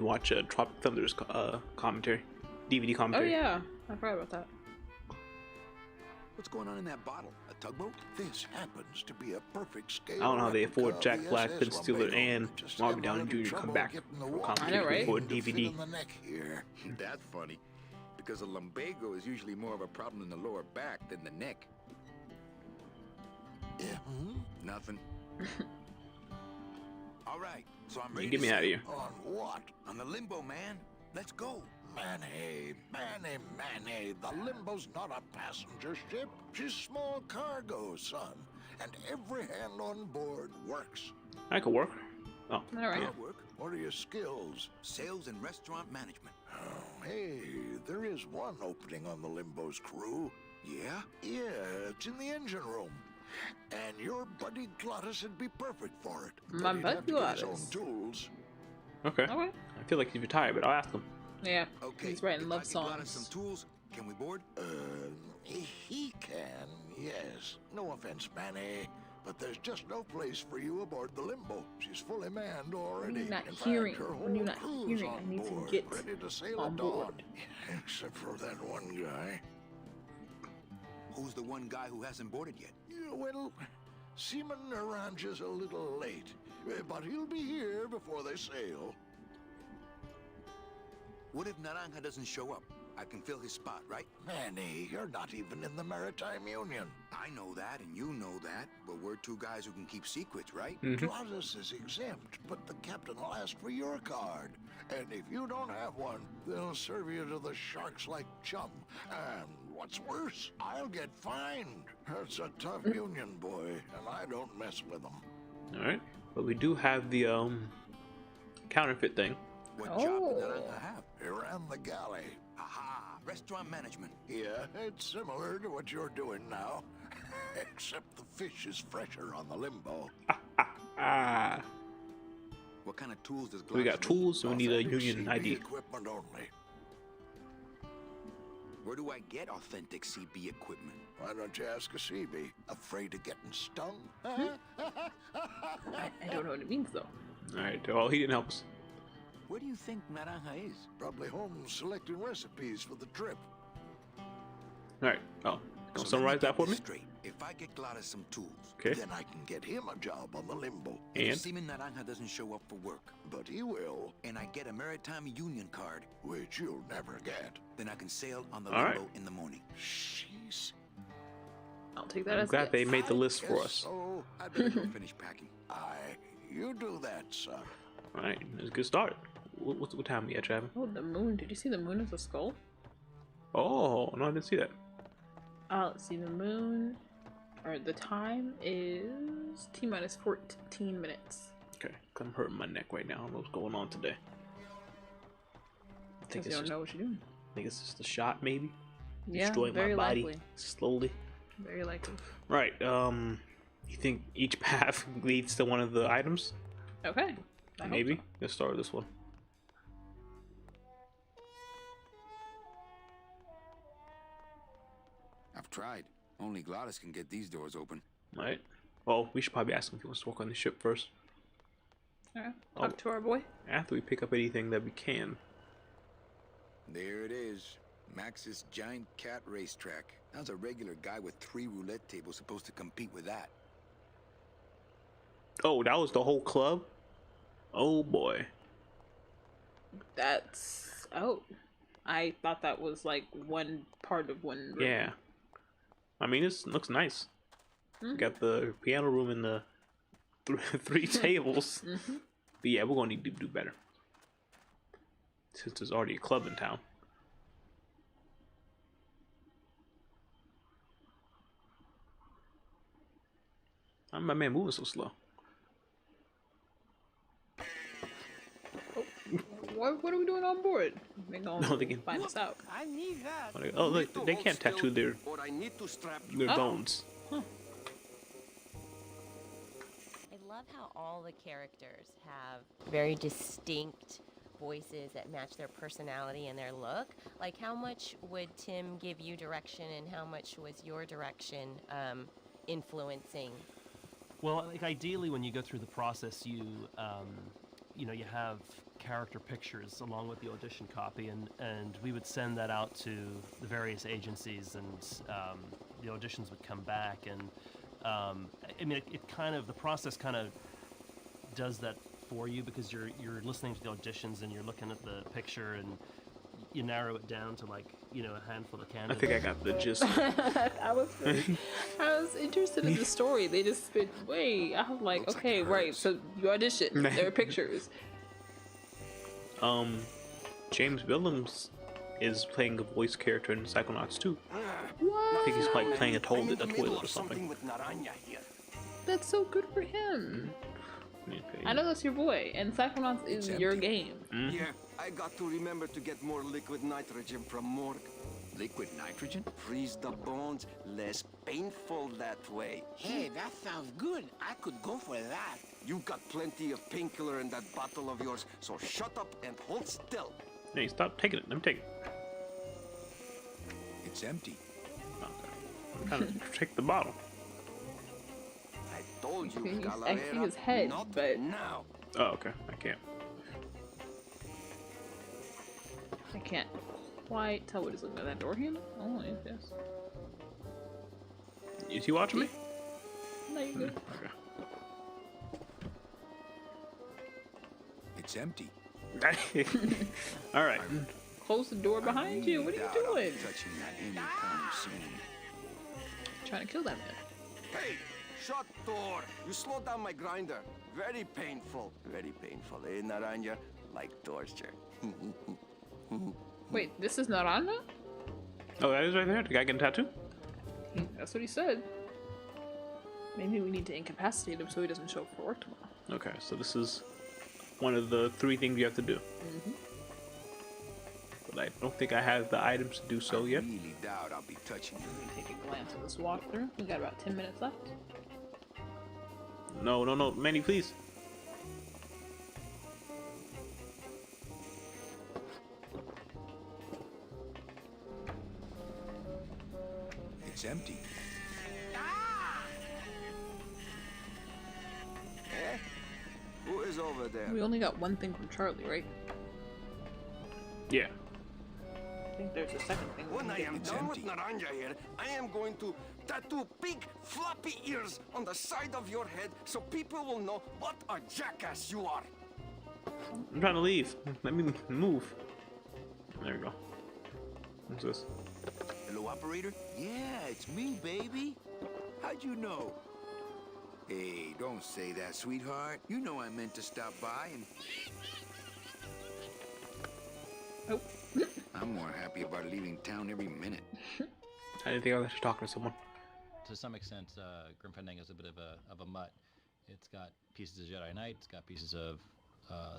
watch Tropic Thunder's commentary, DVD Oh commentary. yeah, I forgot about that. What's going on in that bottle? A tugboat? This happens to be a perfect scale. I don't know how they replica afford of Jack the Black, SS Ben Stiller, Lumbago. and Just Robert having a Downey little Jr. come trouble back getting the for water I know, right? for a to fit DVD. in the neck here. That's funny. Because a lumbago is usually more of a problem in the lower back than the neck. Yeah. Nothing. All right, so I'm Man, ready get to me out of sail. here. On what? On the limbo, man. Let's go. Manny. The Limbo's not a passenger ship. She's small cargo, son. And every hand on board works. I could work. Oh, All right. Good work. What are your skills? Sales and restaurant management. Oh, hey, there is one opening on the Limbo's crew. Yeah? Yeah, it's in the engine room. And your buddy Glottis would be perfect for it. My But he'd buddy have to get his own Glottis. tools. okay. Okay. I feel like he's retired, but I'll ask him. Yeah. Okay. He's writing if love I can gladden songs. some tools, can we board? He can, yes. No offense, Manny, but there's just no place for you aboard the Limbo. She's fully manned already. When you're not In fact, hearing, her when you're whole not crew's hearing, on I need to board, get ready to sail on at dawn. board. Except for that one guy. Who's the one guy who hasn't boarded yet? Yeah, well, Seaman Naranja's a little late, but he'll be here before they sail. What if Naranja doesn't show up? I can fill his spot, right? Manny, you're not even in the Maritime Union. I know that, and you know that, but we're two guys who can keep secrets, right? Glottis is exempt, but the captain will ask for your card. And if you don't have one, they'll serve you to the sharks like chum. And what's worse, I'll get fined. It's a tough union, boy, and I don't mess with them. Alright, but we do have the counterfeit thing. What job did Naranja have? He ran the galley. Aha, restaurant management. Yeah, it's similar to what you're doing now. Except the fish is fresher on the limbo. What kind of tools does We got tools, so we need a Authentic union CB ID. equipment only. Where do I get authentic CB equipment? Why don't you ask a CB? Afraid of getting stung? I don't know what it means though. Alright, well, he didn't help us. Where do you think Naranja is? Probably home selecting recipes for the trip. Alright, oh, So summarize that for me? Straight. If I get Glottis some tools, Okay. Then I can get him a job on the limbo. And? Seaman Naranja doesn't show up for work, But he will, and I get a Maritime Union card, which you'll never get. then I can sail on the All limbo right. in the morning. Jeez. I'll take that I'm as glad they yes. made the list for Guess us. So, I better go finish packing. you do that, son. Alright, that's a good start. What time we at, Travis? Oh, the moon. Did you see the moon as a skull? Oh, no, I didn't see that. Let's see, the moon, or the time is T-minus 14 minutes. Okay, I'm hurting my neck right now. I don't know what's going on today. I think Because it's you don't just, know what you're doing. I think it's just a shot, maybe. Yeah, Destroying my very body likely. slowly. Very likely. Right. You think each path leads to one of the items? Okay. I hope Maybe. so. Let's start with this one. I've tried. Only Glottis can get these doors open. Right. Well, we should probably ask him if he wants to work on the ship first. Alright, talk to our boy. After we pick up anything that we can. There it is. Max's giant cat racetrack. How's a regular guy with 3 roulette tables supposed to compete with that? Oh, that was the whole club? Oh boy. That's... Oh. I thought that was like one part of one room. Yeah. I mean, this looks nice. We got the piano room and the three tables. But yeah, we're gonna need to do better. Since there's already a club in town. Why my man moving so slow? What are we doing on board? They're gonna No, they can- find us out. I need that. Oh look, they can't tattoo their Or I need to strap you. bones. Huh. I love how all the characters have very distinct voices that match their personality and their look. Like, how much would Tim give you direction, and how much was your direction influencing? Well, like ideally, when you go through the process, you you have character pictures along with the audition copy, and we would send that out to the various agencies, and the auditions would come back, and I mean, it kind of, the process kind of does that for you, because you're listening to the auditions and you're looking at the picture, and you narrow it down to, like, a handful of I candidates. think I got the gist. I was interested in the story. They just spit way. I was like, Looks like okay, it right. hurts. So you audition. There are pictures. James Willems is playing a voice character in Psychonauts 2. What? I think he's like playing a toilet or something. with Naranja here. That's so good for him. Okay. I know that's your boy, and Psychonauts is It's your empty. game. Yeah, I got to remember to get more liquid nitrogen from Morg. Liquid nitrogen? Freeze the bones, less painful that way. Hey, that sounds good. I could go for that. You got plenty of painkiller in that bottle of yours, so shut up and hold still. Hey, stop taking it. Let me take it. It's empty. I'm trying to take the bottle. I told you, I see Galera, his head, not but- now. Oh, okay. I can't. I can't quite tell what he's looking at. That door handle? Oh, yes. Is he watching me? No, you're good. Okay. It's empty. All right. close the door behind you. What are you doing? Touching that anytime soon. Trying to kill that man. Hey, shut door. You slowed down my grinder. Very painful. Very painful. Eh, Naranja? Like torture. Wait, this is Naranja? Oh, that is right there. The guy getting a tattoo? That's what he said. Maybe we need to incapacitate him so he doesn't show up for work tomorrow. Okay, so this is one of the 3 things you have to do. But I don't think I have the items to do so yet. I really doubt I'll be touching you. Take a glance at this walkthrough. We got about 10 minutes left. No, Manny, please. It's empty. Eh? Who is over there? We only got one thing from Charlie, right? Yeah. I think there's a second thing. When I am done with Naranja here, I am going to tattoo big floppy ears on the side of your head so people will know what a jackass you are. I'm trying to leave. Let me move. There we go. What's this? Hello, operator? Yeah, it's me, baby. How'd you know? Hey, don't say that, sweetheart. You know I meant to stop by and... Oh. I'm more happy about leaving town every minute. I didn't think I was actually talking to someone. To some extent, Grim Fandango is a bit of a mutt. It's got pieces of Jedi Knight, it's got pieces of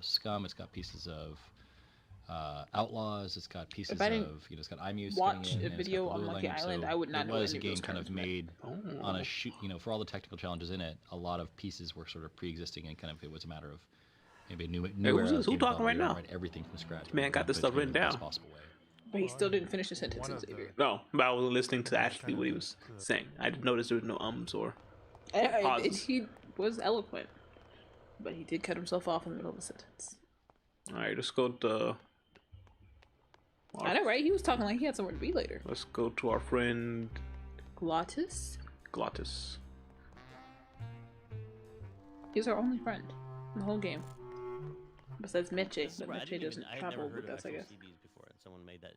Scum, it's got pieces of Outlaws, it's got pieces of, it's got IMU. Watch a video on Monkey Island, I would not know. It was a game kind of made on a shoot, for all the technical challenges in it, a lot of pieces were sort of pre-existing and kind of, it was a matter of maybe a new era. Who's talking right now? Write everything from scratch. Man got this stuff written down. But he still didn't finish the sentence, Xavier. No, but I was listening to actually what he was saying. I did notice there was no ums or pauses. He was eloquent, but he did cut himself off in the middle of the sentence. Alright, let's go to... I know, right? He was talking like he had somewhere to be later. Let's go to our friend... Glottis? Glottis. He's our only friend in the whole game. Besides Meche, but Meche doesn't travel with us, I guess. Someone made that.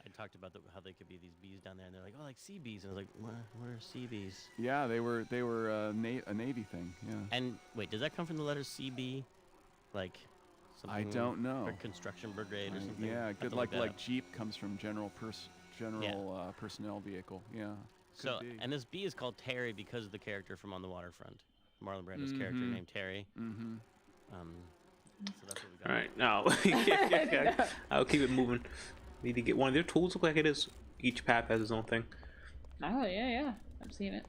I talked about how they could be these bees down there, and they're like, "Oh, like sea bees," and I was like, "What are sea bees?" Yeah, they were a Navy thing. Yeah. And wait, does that come from the letters CB? Like, I don't know. Or construction brigade or something. Yeah, good. Like Jeep comes from general personnel vehicle. Yeah. So, and this bee is called Terry because of the character from On the Waterfront, Marlon Brando's character named Terry. So that's what we got. All right, now I'll keep it moving. Need to get one of their tools. Look like it is. Each path has its own thing. Oh yeah, I've seen it.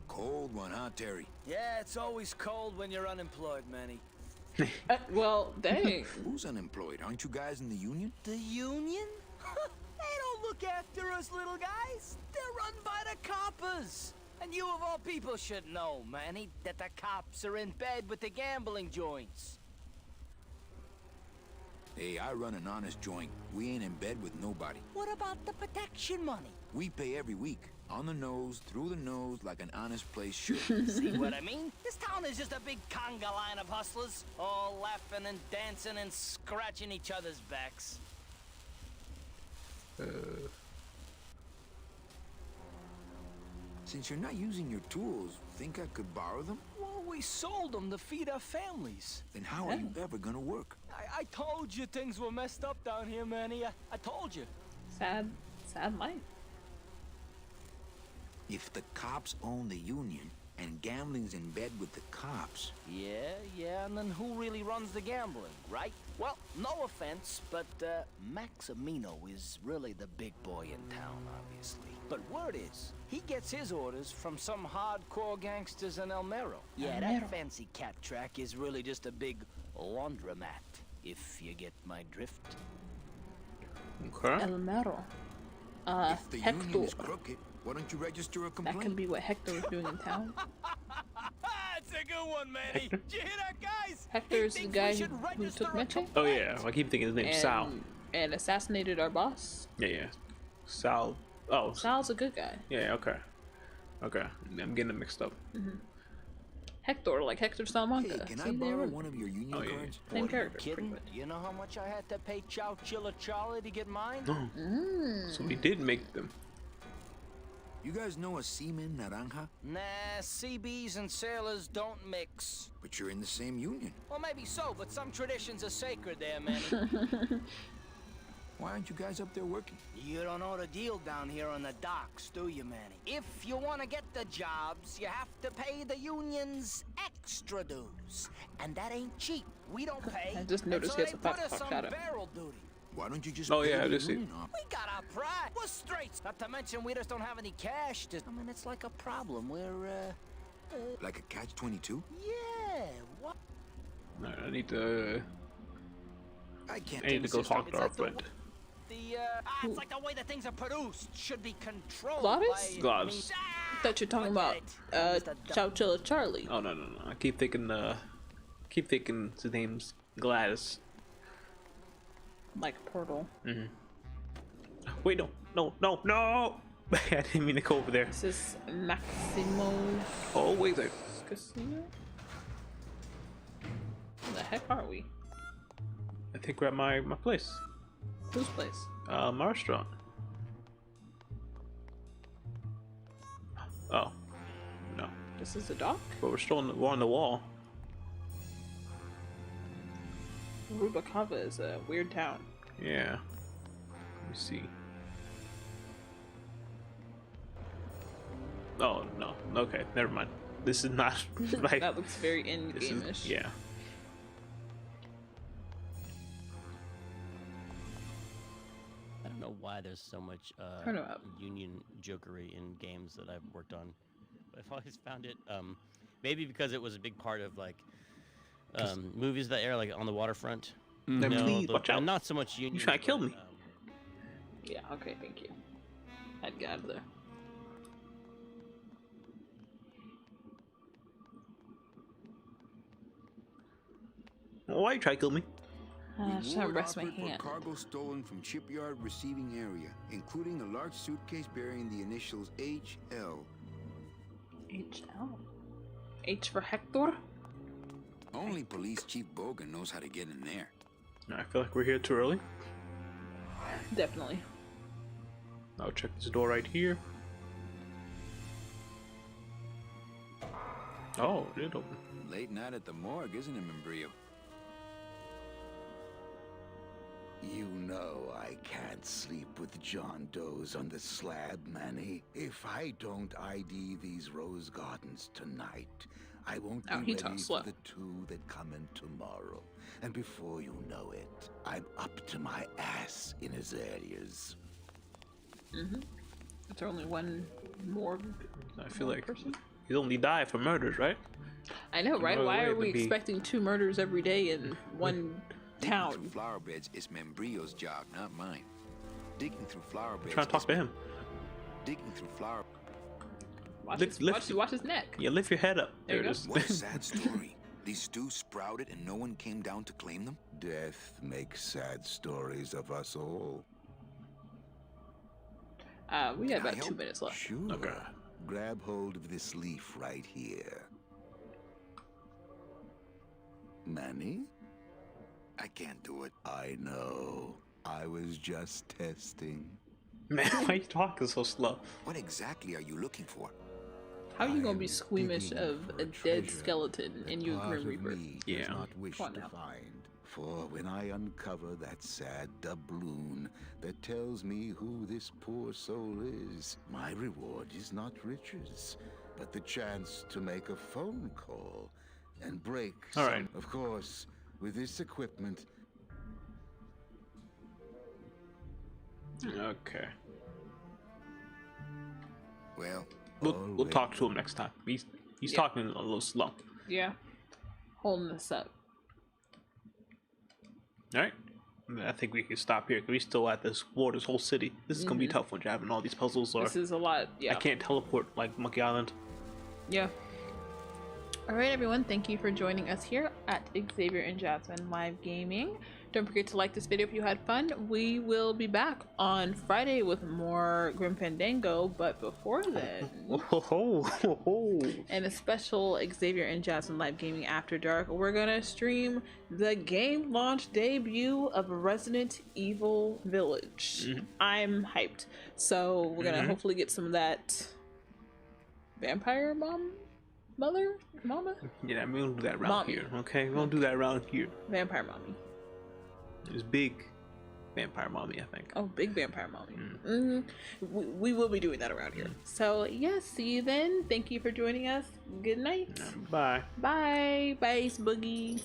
Cold one, huh, Terry? Yeah, it's always cold when you're unemployed, Manny. Well, dang. Who's unemployed? Aren't you guys in the union? The union? They don't look after us little guys. They're run by the coppers. And you of all people should know, Manny, that the cops are in bed with the gambling joints. Hey, I run an honest joint. We ain't in bed with nobody. What about the protection money? We pay every week. On the nose, through the nose, like an honest place should. See what I mean? This town is just a big conga line of hustlers, all laughing and dancing and scratching each other's backs. Since you're not using your tools, think I could borrow them? Well, we sold them to feed our families. Then how are you ever gonna work? I told you things were messed up down here, Manny. I told you. Sad life. If the cops own the union, and gambling's in bed with the cops... Yeah, and then who really runs the gambling, right? Well, no offense, but Maximino is really the big boy in town, obviously. But word is, he gets his orders from some hardcore gangsters in El Mero. Yeah, that fancy cat track is really just a big laundromat, if you get my drift. Okay. El Mero. If the Hector. union is crooked, why don't you register a complaint? That could be what Hector was doing in town. That's a good one, Manny. Did you hear that, guys? Hector's the guy who took Meche. Oh yeah, I keep thinking his name's Sal. And assassinated our boss. Yeah. Sal. Oh. Sal's a good guy. Yeah. Okay. I'm getting it mixed up. Hector, like Hector Salamanca. Hey, can See, I they borrow were one of your union cards? same What, are you character, pretty kidding? much. You know how much I had to pay 𝙍𝙀𝘾𝙀𝙀𝘾𝙀 to get mine? No. So we did make them. You guys know a seaman naranja? Nah, CBs and sailors don't mix. But you're in the same union. Well, maybe so, but some traditions are sacred there, Manny. Why aren't you guys up there working? You don't know the deal down here on the docks, do you, Manny? If you want to get the jobs, you have to pay the unions extra dues. And that ain't cheap. We don't pay. I just noticed so he has they a fat put us fuck on shadow. barrel duty. Why don't you just Oh, pay yeah, I the do see. union off? We got our pride. We're straight. Not to mention, we just don't have any cash to... I mean, it's like a problem. We're, Like a catch-22? Yeah, what? Alright, I need to. I can't I need to go talk to our friend. It's like the way that things are produced should be controlled Gladys? by... Gladys. I thought you were talking about 𝙍𝙀𝘾𝙀𝙀𝙀. Oh no. I keep thinking his name's Gladys. Like Portal. Wait, no! I didn't mean to go over there. This is Maximo's Oh wait there. casino? Where the heck are we? I think we're at my place. Whose place? My restaurant. Oh. No. This is a dock? But we're on the wall. Rubacava is a weird town. Yeah. Let me see. Oh no. Okay, never mind. This is not right. That looks very This in-game-ish. is, yeah. I don't know why there's so much Turn it up. union jokery in games that I've worked on, but I've always found it maybe because it was a big part of like movies that air like on the waterfront. Then No, please watch out. not so much union. You trying to kill but, me? Yeah, okay, thank you. I'd get out of there. Why you trying to kill me? I just want to rest my Offered for hand. cargo stolen from shipyard receiving area, including a large suitcase bearing the initials HL. HL? H for Hector? Only Police Chief Bogan knows how to get in there. I feel like we're here too early. Definitely. I'll check this door right here. Oh, it did open. Late night at the morgue, isn't it, Membrillo? You know I can't sleep with John Doe's on the slab, Manny. If I don't ID these rose gardens tonight, I won't Oh, be he ready talks for slow. the two that come in tomorrow. And before you know it, I'm up to my ass in azaleas. It's only one more. I feel like you only die for murders, right? I know, right? No Why way are to we be- expecting 2 murders every day in one Digging through town? flower beds is Membrillo's job, not mine. Digging through flower beds. Trying to talk is- to him. Digging through flower. Watch his neck. Yeah, lift your head up. There you it go. is. What a sad story. These stews sprouted and no one came down to claim them? Death makes sad stories of us all. We got Can I about 2 help? minutes left. Sure. Okay. Grab hold of this leaf right here. Manny? I can't do it. I know. I was just testing. Man, why are you talking so slow? What exactly are you looking for? How are you gonna I'm be squeamish digging of for a dead treasure skeleton in your part Grim of Reaper? me Yeah. does not wish Come on to now. find. For when I uncover that sad doubloon that tells me who this poor soul is, my reward is not riches, but the chance to make a phone call and break All some. right. Of course, with this equipment, Okay. Well, We'll talk to him next time. He's Yeah. talking a little slow. Yeah. Holding this up. All right. I think we can stop here because we still at this whole city. This is gonna be tough when you're having all these puzzles. Or This is a lot. Yeah. I can't teleport like Monkey Island. Yeah. All right, everyone, thank you for joining us here at Xavier and Jasmine Live Gaming. Don't forget to like this video if you had fun. We will be back on Friday with more Grim Fandango, but before then, and a special Xavier and Jasmine Live Gaming After Dark, we're gonna stream the game launch debut of Resident Evil Village. I'm hyped. So we're gonna hopefully get some of that vampire mama? Yeah, we don't do that around here, okay? We don't do that around here. Vampire mommy. It was big vampire mommy, I think. Oh, big vampire mommy. We will be doing that around here. So, yes, see you then. Thank you for joining us. Good night. Bye. Bye. Bye, Boogie.